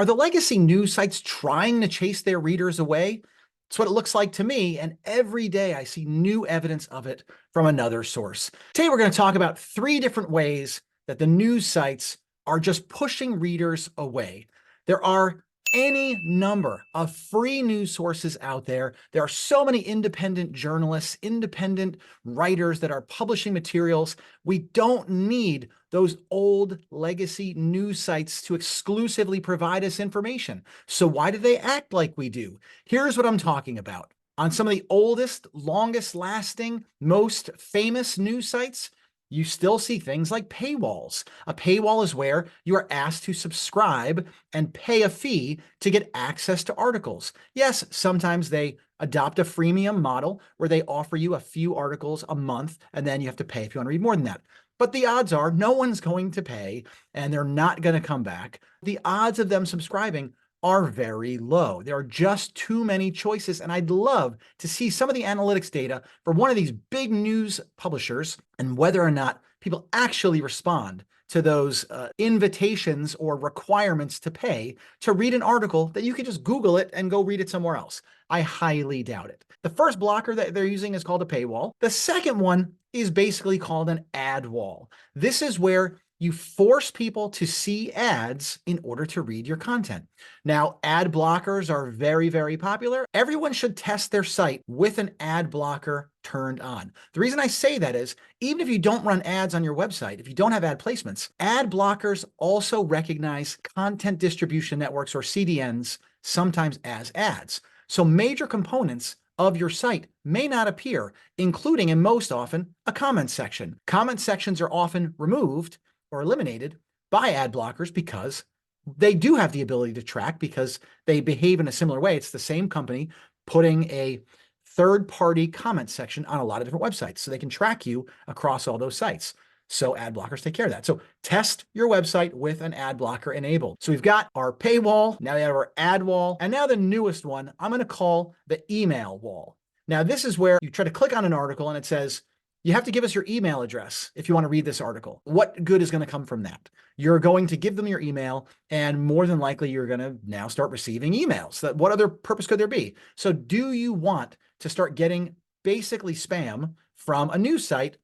Are the legacy news sites trying to chase their readers away? It's what it looks like to me, and every day I see new evidence of it from another source. Today we're going to talk about 3 different ways that the news sites are just pushing readers away. There are any number of free news sources out there. There are so many independent journalists, independent writers that are publishing materials. We don't need those old legacy news sites to exclusively provide us information. So why do they act like we do? Here's what I'm talking about. On some of the oldest, longest lasting, most famous news sites, you still see things like paywalls. A paywall is where you are asked to subscribe and pay a fee to get access to articles. Yes, sometimes they adopt a freemium model where they offer you a few articles a month, and then you have to pay if you want to read more than that. But the odds are no one's going to pay, and they're not going to come back. The odds of them subscribing are very low. There are just too many choices, and I'd love to see some of the analytics data for one of these big news publishers and whether or not people actually respond to those invitations or requirements to pay to read an article that you can just Google it and go read it somewhere else. I highly doubt it. The first blocker that they're using is called a paywall. The second one is basically called an ad wall. This is where you force people to see ads in order to read your content. Now, ad blockers are very, very popular. Everyone should test their site with an ad blocker turned on. The reason I say that is, even if you don't run ads on your website, if you don't have ad placements, ad blockers also recognize content distribution networks, or CDNs, sometimes as ads. So major components of your site may not appear, including, and most often, a comment section. Comment sections are often removed or eliminated by ad blockers because they do have the ability to track, because they behave in a similar way. It's the same company putting a third-party comment section on a lot of different websites, so they can track you across all those sites. So ad blockers take care of that. So test your website with an ad blocker enabled. So we've got our paywall, now we have our ad wall, and now the newest one I'm going to call the email wall. Now this is where you try to click on an article and it says, you have to give us your email address if you want to read this article. What good is going to come from that? You're going to give them your email, and more than likely you're going to now start receiving emails. What other purpose could there be? So do you want to start getting basically spam from a news site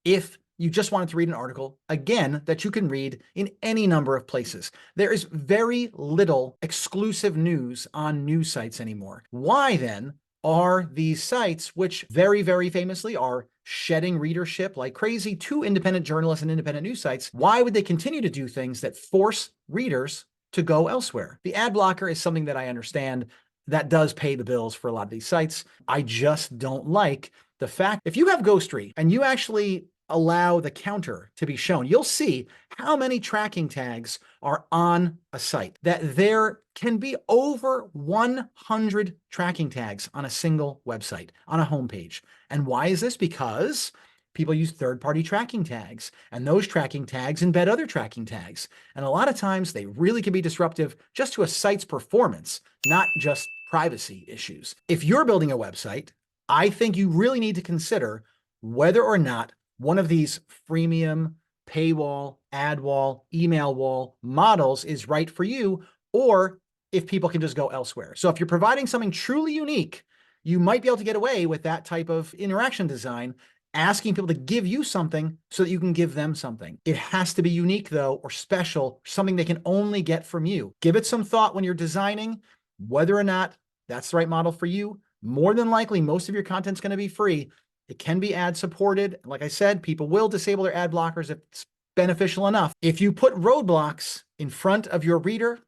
if you just wanted to read an article, again, that you can read in any number of places? There is very little exclusive news on news sites anymore. Why then are these sites, which very, very famously are shedding readership like crazy to independent journalists and independent news sites, why would they continue to do things that force readers to go elsewhere? The ad blocker is something that I understand that does pay the bills for a lot of these sites. I just don't like the fact, if you have Ghostery and you actually allow the counter to be shown, you'll see how many tracking tags are on a site. That there can be over 100 tracking tags on a single website, on a homepage. And why is this? Because people use third-party tracking tags, and those tracking tags embed other tracking tags. And a lot of times they really can be disruptive just to a site's performance, not just privacy issues. If you're building a website, I think you really need to consider whether or not one of these freemium, paywall, ad wall, email wall models is right for you, or if people can just go elsewhere. So if you're providing something truly unique, you might be able to get away with that type of interaction design, asking people to give you something so that you can give them something. It has to be unique though, or special, something they can only get from you. Give it some thought when you're designing whether or not that's the right model for you. More than likely, most of your content's going to be free. It can be ad supported. Like I said, people will disable their ad blockers if it's beneficial enough. If you put roadblocks in front of your reader,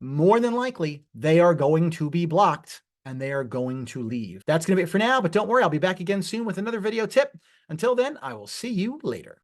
more than likely they are going to be blocked and they are going to leave. That's going to be it for now, but don't worry, I'll be back again soon with another video tip. Until then, I will see you later.